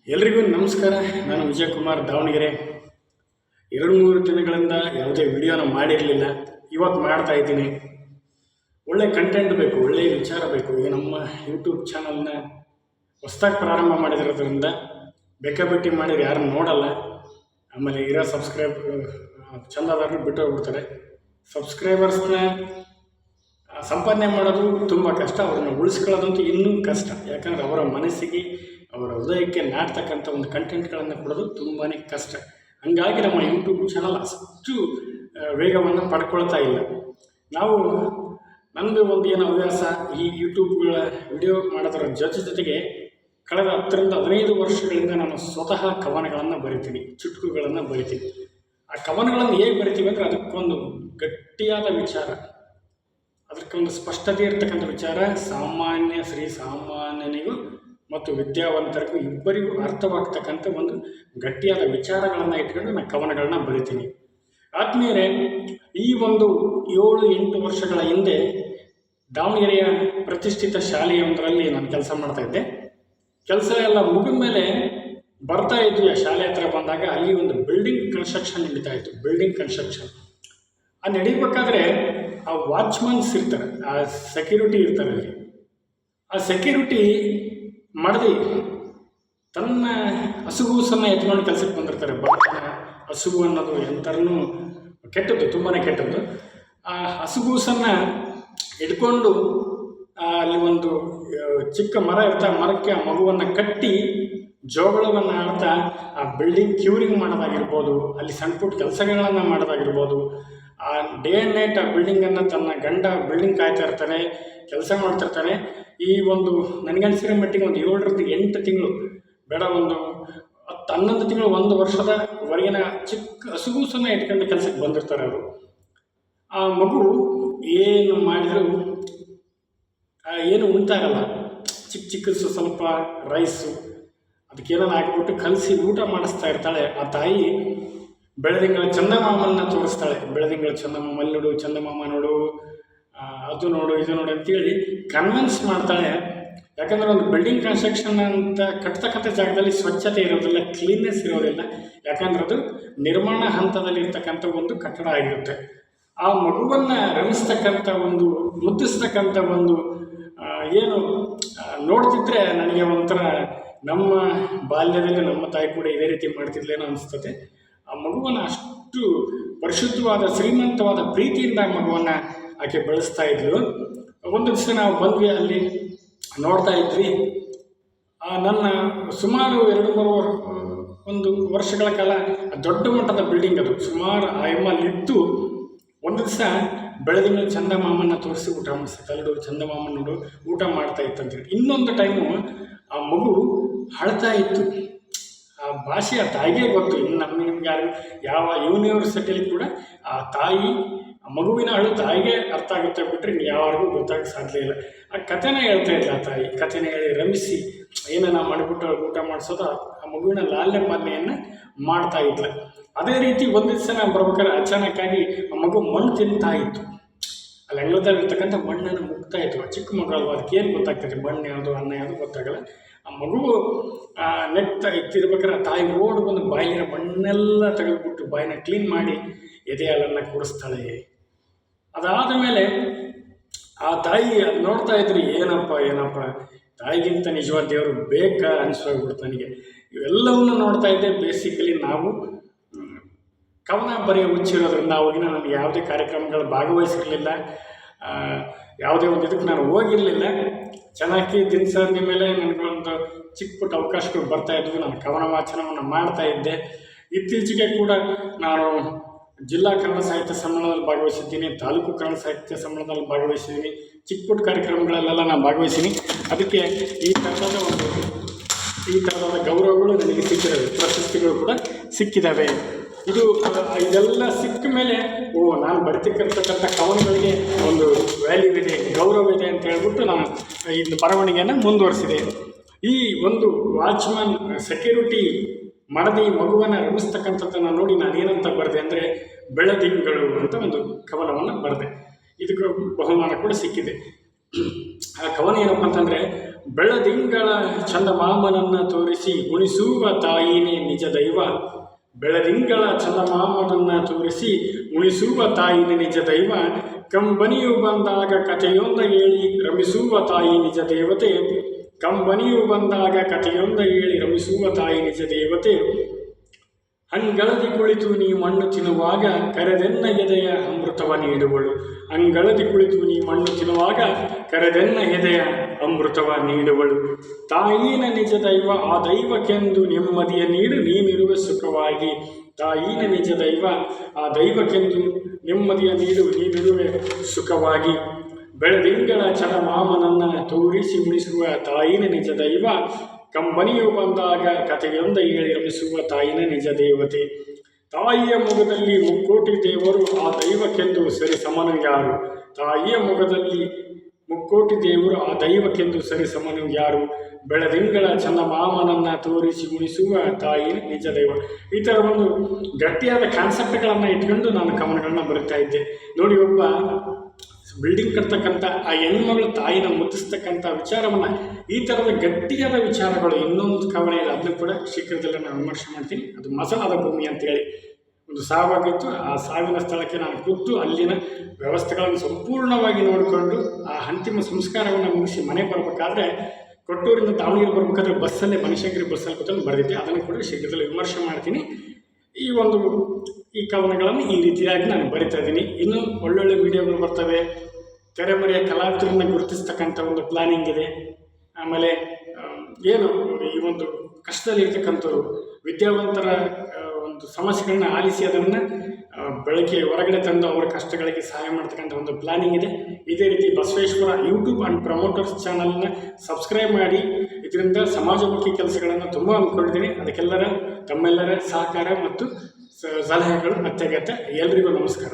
ಎಲ್ರಿಗೂ ನಮಸ್ಕಾರ. ನಾನು ವಿಜಯಕುಮಾರ್ ದಾವಣಗೆರೆ. 2-3 ದಿನಗಳಿಂದ ಯಾವುದೇ ವಿಡಿಯೋನ ಮಾಡಿರಲಿಲ್ಲ. ಇವತ್ತು ಮಾಡ್ತಾ ಇದ್ದೀನಿ. ಒಳ್ಳೆ ಕಂಟೆಂಟ್ ಬೇಕು, ಒಳ್ಳೆಯ ವಿಚಾರ ಬೇಕು. ಈಗ ನಮ್ಮ ಯೂಟ್ಯೂಬ್ ಚಾನಲ್ನ ಹೊಸ್ದಾಗಿ ಪ್ರಾರಂಭ ಮಾಡಿರೋದ್ರಿಂದ ಬೇಕಾಬಿಟ್ಟಿ ಮಾಡಿದ್ರೆ ಯಾರು ನೋಡಲ್ಲ. ಆಮೇಲೆ ಇರೋ ಚಂದಾದಾರರು ಬಿಟ್ಟು ಹೋಗ್ಬಿಡ್ತಾರೆ. ಸಬ್ಸ್ಕ್ರೈಬರ್ಸ್ನ ಸಂಪಾದನೆ ಮಾಡೋದು ತುಂಬ ಕಷ್ಟ, ಅವ್ರನ್ನ ಉಳಿಸ್ಕೊಳ್ಳೋದಂತೂ ಇನ್ನೂ ಕಷ್ಟ. ಯಾಕಂದರೆ ಅವರ ಮನಸ್ಸಿಗೆ, ಅವರ ಹೃದಯಕ್ಕೆ ನಾಟ್ತಕ್ಕಂಥ ಒಂದು ಕಂಟೆಂಟ್ಗಳನ್ನು ಕೊಡೋದು ತುಂಬಾ ಕಷ್ಟ. ಹಾಗಾಗಿ ನಮ್ಮ ಯೂಟ್ಯೂಬ್ ಚಾನಲ್ ಅಷ್ಟು ವೇಗವನ್ನು ಪಡ್ಕೊಳ್ತಾ ಇಲ್ಲ. ನನ್ನದು ಒಂದು ಏನು ಹವ್ಯಾಸ, ಈ ಯೂಟ್ಯೂಬ್ಗಳ ವಿಡಿಯೋ ಮಾಡೋದರ ಜೊತೆಗೆ ಕಳೆದ 10-15 ವರ್ಷಗಳಿಂದ ನಾನು ಸ್ವತಃ ಕವನಗಳನ್ನು ಬರಿತೀನಿ, ಚುಟುಕುಗಳನ್ನು ಬರಿತೀನಿ. ಆ ಕವನಗಳನ್ನು ಹೇಗೆ ಬರಿತೀವಿ ಅಂದರೆ ಅದಕ್ಕೊಂದು ಗಟ್ಟಿಯಾದ ವಿಚಾರ, ಅದಕ್ಕೊಂದು ಸ್ಪಷ್ಟತೆ ಇರ್ತಕ್ಕಂಥ ವಿಚಾರ, ಸಾಮಾನ್ಯನಿಗೂ ಮತ್ತು ವಿದ್ಯಾವಂತರಿಗೂ ಇಬ್ಬರಿಗೂ ಅರ್ಥವಾಗ್ತಕ್ಕಂಥ ಒಂದು ಗಟ್ಟಿಯಾದ ವಿಚಾರಗಳನ್ನು ಇಟ್ಕೊಂಡು ನಾನು ಕವನಗಳನ್ನ ಬರಿತೀನಿ. ಆತ್ಮೀಯರೇ, ಈ ಒಂದು 7-8 ವರ್ಷಗಳ ಹಿಂದೆ ದಾವಣಗೆರೆಯ ಪ್ರತಿಷ್ಠಿತ ಶಾಲೆಯೊಂದರಲ್ಲಿ ನಾನು ಕೆಲಸ ಮಾಡ್ತಾಯಿದ್ದೆ. ಕೆಲಸ ಎಲ್ಲ ಮುಗಿದ ಮೇಲೆ ಬರ್ತಾ ಇದ್ವಿ. ಆ ಶಾಲೆ ಹತ್ರ ಬಂದಾಗ ಅಲ್ಲಿ ಒಂದು ಬಿಲ್ಡಿಂಗ್ ಕನ್ಸ್ಟ್ರಕ್ಷನ್ ನಡೀತಾ ಇತ್ತು. ಬಿಲ್ಡಿಂಗ್ ಕನ್ಸ್ಟ್ರಕ್ಷನ್ ನಡೀಬೇಕಾದ್ರೆ ಆ ವಾಚ್ಮನ್ಸ್ ಇರ್ತಾರೆ, ಆ ಸೆಕ್ಯೂರಿಟಿ ಇರ್ತಾರೆ. ಅಲ್ಲಿ ಆ ಸೆಕ್ಯೂರಿಟಿ ಮಾಡದೆ ತನ್ನ ಹಸುಗೂಸನ್ನು ಎತ್ಕೊಂಡು ಕೆಲಸಕ್ಕೆ ಬಂದಿರ್ತಾರೆ. ಹಸುಗು ಅನ್ನೋದು ಎಂಥರೂ ಕೆಟ್ಟದ್ದು, ತುಂಬಾ ಕೆಟ್ಟದ್ದು. ಆ ಹಸುಗೂಸನ್ನು ಇಟ್ಕೊಂಡು ಅಲ್ಲಿ ಒಂದು ಚಿಕ್ಕ ಮರ ಇರ್ತಾ, ಮರಕ್ಕೆ ಆ ಮಗುವನ್ನು ಕಟ್ಟಿ ಜೋಗಳವನ್ನು ಆಡ್ತಾ ಆ ಬಿಲ್ಡಿಂಗ್ ಕ್ಯೂರಿಂಗ್ ಮಾಡೋದಾಗಿರ್ಬೋದು, ಅಲ್ಲಿ ಸಣ್ಣ ಪುಟ್ಟ ಕೆಲಸಗಳನ್ನು ಮಾಡೋದಾಗಿರ್ಬೋದು. ಆ ಡೇ ಆ್ಯಂಡ್ ನೈಟ್ ಆ ಬಿಲ್ಡಿಂಗನ್ನು ತನ್ನ ಗಂಡ ಬಿಲ್ಡಿಂಗ್ ಕಾಯ್ತಾ ಇರ್ತಾನೆ, ಕೆಲಸ ಮಾಡ್ತಿರ್ತಾನೆ. ಈ ಒಂದು ನನಗನ್ಸಿರೋ ಮಟ್ಟಿಗೆ ಒಂದು 7-8 ತಿಂಗಳು ಬೇಡ, ಒಂದು 10-11 ತಿಂಗಳು, 1 ವರ್ಷದವರೆಗಿನ ಚಿಕ್ಕ ಹಸುಗೂಸನ್ನು ಇಟ್ಕೊಂಡು ಕೆಲಸಕ್ಕೆ ಬಂದಿರ್ತಾರೆ ಅವರು. ಆ ಮಗು ಏನು ಮಾಡಿದರೂ ಏನು ಉಂಟಾಗಲ್ಲ. ಚಿಕ್ಕ ಸ್ವಲ್ಪ ರೈಸು ಅದಕ್ಕೇನೋ ಹಾಕಿಬಿಟ್ಟು ಕಲಸಿ ಊಟ ಮಾಡಿಸ್ತಾ ಇರ್ತಾಳೆ. ಆ ತಾಯಿ ಬೆಳದಿಂಗಳ ಚಂದಮಾಮನ್ನ ತೋರಿಸ್ತಾಳೆ. ಬೆಳದಿಂಗಳ ಚಂದಮಾಮ, ಅಲ್ಲಿ ನೋಡು ಚಂದಮಾಮ ನೋಡು, ಅದು ನೋಡು ಇದು ನೋಡು ಅಂತೇಳಿ ಕನ್ವಿನ್ಸ್ ಮಾಡ್ತಾಳೆ. ಯಾಕಂದರೆ ಒಂದು ಬಿಲ್ಡಿಂಗ್ ಕನ್ಸ್ಟ್ರಕ್ಷನ್ ಅಂತ ಕಟ್ತಕ್ಕಂಥ ಜಾಗದಲ್ಲಿ ಸ್ವಚ್ಛತೆ ಇರೋದಿಲ್ಲ, ಕ್ಲೀನ್ನೆಸ್ ಇರೋದಿಲ್ಲ. ಯಾಕಂದ್ರೆ ಅದು ನಿರ್ಮಾಣ ಹಂತದಲ್ಲಿ ಇರ್ತಕ್ಕಂಥ ಒಂದು ಕಟ್ಟಡ ಆಗಿರುತ್ತೆ. ಆ ಮಗುವನ್ನು ರಮಿಸ್ತಕ್ಕಂಥ ಒಂದು, ಮುದ್ದಿಸ್ತಕ್ಕಂಥ ಒಂದು ಏನು ನೋಡ್ತಿದ್ರೆ ನನಗೆ ಒಂಥರ ನಮ್ಮ ಬಾಲ್ಯದಲ್ಲಿ ನಮ್ಮ ತಾಯಿ ಕೂಡ ಇದೇ ರೀತಿ ಮಾಡ್ತಿದ್ಲೇನೋ ಅನಿಸ್ತದೆ. ಆ ಮಗುವನ್ನು ಅಷ್ಟು ಪರಿಶುದ್ಧವಾದ, ಶ್ರೀಮಂತವಾದ ಪ್ರೀತಿಯಿಂದ ಆ ಮಗುವನ್ನು ಆಕೆ ಬೆಳೆಸ್ತಾ ಇದ್ಲು. ಒಂದು ದಿವಸ ನಾವು ಬಂದ್ವಿ, ಅಲ್ಲಿ ನೋಡ್ತಾ ಇದ್ವಿ. ನನ್ನ ಸುಮಾರು 2-3 ವರ್ಷಗಳ ಕಾಲ ದೊಡ್ಡ ಮಟ್ಟದ ಬಿಲ್ಡಿಂಗ್ ಅದು, ಸುಮಾರು ಅಲ್ಲಿದ್ದು ಒಂದು ದಿವಸ ಬೆಳದಿಂಗಳ ಚಂದಮಾಮನ್ನ ತೋರಿಸಿ ಊಟ ಮಾಡಿಸ್ತಾ, ತಲೆಡು ಚಂದಮಾಮನ ನೋಡು ಊಟ ಮಾಡ್ತಾ ಇತ್ತಂತೇಳಿ. ಇನ್ನೊಂದು ಟೈಮು ಆ ಮಗು ಅಳ್ತಾ ಇತ್ತು. ಆ ಭಾಷೆ ಆ ತಾಯಿಗೆ ಗೊತ್ತು. ಇನ್ನು ನಿಮ್ಗೆ ಯಾವ ಯೂನಿವರ್ಸಿಟಿಯಲ್ಲಿ ಕೂಡ ಆ ತಾಯಿ, ಆ ಮಗುವಿನ ಅಳು ತಾಯಿಗೆ ಅರ್ಥ ಆಗುತ್ತೆ ಬಿಟ್ಟರೆ ಯಾರಿಗೂ ಗೊತ್ತಾಗ ಸಾಧ್ಯ ಇಲ್ಲ. ಆ ಕಥೆನ ಹೇಳ್ತಾ ಇಲ್ಲ ಆ ತಾಯಿ. ಕಥೆನ ಹೇಳಿ ರಮಿಸಿ ಏನೇನ ಮಾಡಿಬಿಟ್ಟು ಊಟ ಮಾಡಿಸೋದು, ಆ ಮಗುವಿನ ಲಾಲ್ಯ ಪಾಲನೆಯನ್ನು ಮಾಡ್ತಾ ಇದ್ಲ. ಅದೇ ರೀತಿ ಒಂದು ದಿವಸ ನಾವು ಬರ್ಬೇಕಾದ್ರೆ ಅಚಾನಕ್ಕಾಗಿ ಆ ಮಗು ಮಣ್ಣು ತಿಂತಾ ಇತ್ತು. ಅಲ್ಲಿ ಅಂಗಳದಲ್ಲಿರ್ತಕ್ಕಂಥ ಮಣ್ಣನ್ನು ಮುಗ್ತಾ ಇತ್ತು. ಚಿಕ್ಕ ಮಗು ಅಲ್ವಾ, ಅದಕ್ಕೇನು ಗೊತ್ತಾಗ್ತದೆ ಮಣ್ಣು ಯಾವುದು ಅನ್ನ ಯಾವುದು ಗೊತ್ತಾಗಲ್ಲ. ಆ ಮಗು ನೆಟ್ತಾ ಇತ್ತಿರ್ಬೇಕಾದ್ರೆ ಆ ತಾಯಿ ಓಡಿ ಬಂದು ಬಾಯಿನ ಮಣ್ಣೆಲ್ಲ ತೆಗೆದುಬಿಟ್ಟು ಬಾಯಿನ ಕ್ಲೀನ್ ಮಾಡಿ ಎದೆ ಹಾಲನ್ನು ಕುಡಿಸ್ತಾಳೆ. ಅದಾದ ಮೇಲೆ ಆ ತಾಯಿ ಅದು ನೋಡ್ತಾ ಇದ್ರಿ, ಏನಪ್ಪ ತಾಯಿಗಿಂತ ನಿಜವಾದ ದೇವರು ಬೇಕಾ ಅನಿಸೋಗ್ಬಿಡ್ತು ನನಗೆ. ಇವೆಲ್ಲವನ್ನು ನೋಡ್ತಾ ಇದ್ದೆ. ಬೇಸಿಕಲಿ ನಾವು ಕವನ ಬರೆಯೋ ಹುಚ್ಚಿರೋದ್ರಿಂದ ಅವಾಗಿನ ನನಗೆ ಯಾವುದೇ ಕಾರ್ಯಕ್ರಮಗಳು ಭಾಗವಹಿಸಿರಲಿಲ್ಲ, ಯಾವುದೇ ಒಂದು ಇದಕ್ಕೆ ನಾನು ಹೋಗಿರಲಿಲ್ಲ. ಚೆನ್ನಾಗಿ ದಿನಸರಣಿ ಮೇಲೆ ನನಗೊಂದು ಚಿಕ್ಕ ಪುಟ್ಟ ಅವಕಾಶಗಳು ಬರ್ತಾಯಿದ್ವು. ನಾನು ಕವನ ವಾಚನವನ್ನು ಮಾಡ್ತಾಯಿದ್ದೆ. ಇತ್ತೀಚೆಗೆ ಕೂಡ ನಾನು ಜಿಲ್ಲಾ ಕನ್ನಡ ಸಾಹಿತ್ಯ ಸಮ್ಮೇಳನದಲ್ಲಿ ಭಾಗವಹಿಸಿದ್ದೀನಿ, ತಾಲೂಕು ಕನ್ನಡ ಸಾಹಿತ್ಯ ಸಮ್ಮೇಳನದಲ್ಲಿ ಭಾಗವಹಿಸಿದ್ದೀನಿ. ಚಿಕ್ಕ ಪುಟ್ಟ ಕಾರ್ಯಕ್ರಮಗಳಲ್ಲೆಲ್ಲ ನಾನು ಭಾಗವಹಿಸಿದ್ದೀನಿ. ಅದಕ್ಕೆ ಈ ಥರದ ಗೌರವಗಳು ನನಗೆ ಸಿಕ್ಕಿದ್ದಾವೆ, ಪ್ರಶಸ್ತಿಗಳು ಕೂಡ ಸಿಕ್ಕಿದ್ದಾವೆ. ಇದೆಲ್ಲ ಸಿಕ್ಕ ಮೇಲೆ ನಾನು ಬರಿತಕ್ಕಂಥ ಕವನಗಳಿಗೆ ಒಂದು ವ್ಯಾಲ್ಯೂ ಇದೆ, ಗೌರವ ಇದೆ ಅಂತ ಹೇಳ್ಬಿಟ್ಟು ನಾನು ಇದು ಬರವಣಿಗೆಯನ್ನು ಮುಂದುವರಿಸಿದೆ. ಈ ಒಂದು ವಾಚ್ಮನ್ ಸೆಕ್ಯೂರಿಟಿ ಮಾಡದೆ ಈ ಮಗುವನ್ನು ರಮಿಸ್ತಕ್ಕಂಥದ್ದನ್ನು ನೋಡಿ ನಾನು ಏನಂತ ಬರೆದೆ ಅಂದರೆ, ಬೆಳದಿಂಗಳು ಅಂತ ಒಂದು ಕವನವನ್ನು ಬರೆದೆ. ಇದಕ್ಕೆ ಬಹುಮಾನ ಕೂಡ ಸಿಕ್ಕಿದೆ. ಆ ಕವನ ಏನಪ್ಪ ಅಂತಂದರೆ, ಬೆಳದಿಂಗಳ ಚಂದಮಾಮನನ್ನು ತೋರಿಸಿ ಉಣಿಸುವ ತಾಯಿನೇ ನಿಜ ದೈವ. ಬೆಳದಿಂಗಳ ಚಂದಮಾಮನನ್ನು ತೋರಿಸಿ ಉಣಿಸುವ ತಾಯಿನೇ ನಿಜ ದೈವ. ಕಂಬನಿಯು ಬಂದಾಗ ಕಥೆಯೊಂದ ಹೇಳಿ ರಮಿಸುವ ತಾಯಿ ನಿಜ ದೇವತೆ. ಕಂಬನಿಯು ಬಂದಾಗ ಕಥೆಯೊಂದ ಹೇಳಿ ರಮಿಸುವ ತಾಯಿ ನಿಜ ದೇವತೆ. ಅಂಗಳದಿ ಕುಳಿತು ನೀ ಮಣ್ಣು ತಿನ್ನುವಾಗ ಕರೆದೆನ್ನ ಎದೆಯ ಅಮೃತವ ನೀಡುವಳು. ಅಂಗಳದಿ ಕುಳಿತು ನೀ ಮಣ್ಣು ತಿನ್ನುವಾಗ ಕರೆದೆನ್ನ ಎದೆಯ ಅಮೃತವ ನೀಡುವಳು. ತಾಯಿನ ನಿಜ ದೈವ ಆ ದೈವಕ್ಕೆಂದು ನೆಮ್ಮದಿಯ ನೀಡು ನೀನಿರುವ ಸುಖವಾಗಿ. ತಾಯಿನ ನಿಜ ದೈವ ಆ ದೈವಕ್ಕೆಂದು ನೆಮ್ಮದಿಯ ನೀಡು ನೀನಿರುವೆ ಸುಖವಾಗಿ. ಬೆಳದಿಂಗಳ ಚಲಮಾಮನನ್ನು ತೋರಿಸಿ ಉಳಿಸುವ ತಾಯಿನ ನಿಜ ದೈವ. ಕಂಬನಿಯು ಬಂದಾಗ ಕಥೆಯೊಂದ ಹೇಳಿ ರಮಿಸುವ ತಾಯಿನ ನಿಜ ದೇವತೆ. ತಾಯಿಯ ಮೊಗದಲ್ಲಿ ಮುಕ್ಕೋಟಿ ದೇವರು ಆ ದೈವಕ್ಕೆಂದು ಸರಿ ಸಮನು ಯಾರು. ತಾಯಿಯ ಮೊಗದಲ್ಲಿ ಮುಕ್ಕೋಟಿ ದೇವರು ಆ ದೈವಕ್ಕೆಂದು ಸರಿ ಸಮನು ಯಾರು. ಬೆಳದಿಂಗಳ ಚಂದಮಾಮನನ್ನು ತೋರಿಸಿ ಉಣಿಸುವ ತಾಯಿ ನಿಜ ದೈವ. ಈ ಥರ ಒಂದು ಗಟ್ಟಿಯಾದ ಕಾನ್ಸೆಪ್ಟ್ಗಳನ್ನು ಇಟ್ಕೊಂಡು ನಾನು ಕವನಗಳನ್ನ ಬರಿತಾ ಇದ್ದೆ. ನೋಡಿ, ಒಬ್ಬ ಬಿಲ್ಡಿಂಗ್ ಕಟ್ತಕ್ಕಂಥ ಆ ಹೆಣ್ಮಗಳ ತಾಯಿನ ಮುತ್ತಿಸ್ತಕ್ಕಂಥ ವಿಚಾರವನ್ನು, ಈ ಥರದ ಗಟ್ಟಿಯಾದ ವಿಚಾರಗಳು ಇನ್ನೊಂದು ಕವನ ಇದೆ, ಅದನ್ನು ಕೂಡ ಶೀಘ್ರದಲ್ಲೇ ನಾನು ವಿಮರ್ಶೆ ಮಾಡ್ತೀನಿ. ಅದು ಮಸಣದ ಭೂಮಿ ಅಂತೇಳಿ ಒಂದು ಸಾವಾಗಿತ್ತು. ಆ ಸಾವಿನ ಸ್ಥಳಕ್ಕೆ ನಾನು ಕೂತು ಅಲ್ಲಿನ ವ್ಯವಸ್ಥೆಗಳನ್ನು ಸಂಪೂರ್ಣವಾಗಿ ನೋಡಿಕೊಂಡು ಆ ಅಂತಿಮ ಸಂಸ್ಕಾರವನ್ನು ಮುಗಿಸಿ ಮನೆ ಬರಬೇಕಾದ್ರೆ ಕೊಟ್ಟೂರಿಂದ ದಾವಣಗೆರೆ ಬರಬೇಕಾದ್ರೆ ಬಸ್ಸಲ್ಲೇ ಮನುಷ್ಯಗಿರಿ ಬಸ್ಸಲ್ಲಿ ಕೂತ್ಕೊಂಡು ಬರೆದಿದ್ದೆ. ಅದನ್ನು ಕೂಡ ಶೀಘ್ರದಲ್ಲಿ ವಿಮರ್ಶೆ ಮಾಡ್ತೀನಿ. ಈ ಕವನಗಳನ್ನು ಈ ರೀತಿಯಾಗಿ ನಾನು ಬರಿತಾ ಇದ್ದೀನಿ. ಇನ್ನೂ ಒಳ್ಳೊಳ್ಳೆ ವಿಡಿಯೋಗಳು ಬರ್ತವೆ. ತೆರೆಮರೆಯ ಕಲಾವಿದರನ್ನು ಗುರುತಿಸ್ತಕ್ಕಂಥ ಒಂದು ಪ್ಲಾನಿಂಗ್ ಇದೆ. ಆಮೇಲೆ ಏನು ಈ ಒಂದು ಕಷ್ಟದಲ್ಲಿರ್ತಕ್ಕಂಥವ್ರು ವಿದ್ಯಾವಂತರ ಒಂದು ಸಮಸ್ಯೆಗಳನ್ನ ಆಲಿಸಿ ಅದನ್ನು ಬೆಳಗ್ಗೆ ಹೊರಗಡೆ ತಂದು ಅವರ ಕಷ್ಟಗಳಿಗೆ ಸಹಾಯ ಮಾಡ್ತಕ್ಕಂಥ ಒಂದು ಪ್ಲಾನಿಂಗ್ ಇದೆ. ಇದೇ ರೀತಿ ಬಸವೇಶ್ವರ ಯೂಟ್ಯೂಬ್ ಆ್ಯಂಡ್ ಪ್ರಮೋಟರ್ಸ್ ಚಾನಲ್ನ ಸಬ್ಸ್ಕ್ರೈಬ್ ಮಾಡಿ. ಇದರಿಂದ ಸಮಾಜಮುಖಿ ಕೆಲಸಗಳನ್ನು ತುಂಬ ಅಂದ್ಕೊಂಡಿದ್ದೀನಿ. ಅದಕ್ಕೆಲ್ಲರ ತಮ್ಮೆಲ್ಲರ ಸಹಕಾರ ಮತ್ತು ಸಲಹೆಗಳು ಅತ್ಯಗತ್ಯ. ಎಲ್ರಿಗೂ ನಮಸ್ಕಾರ.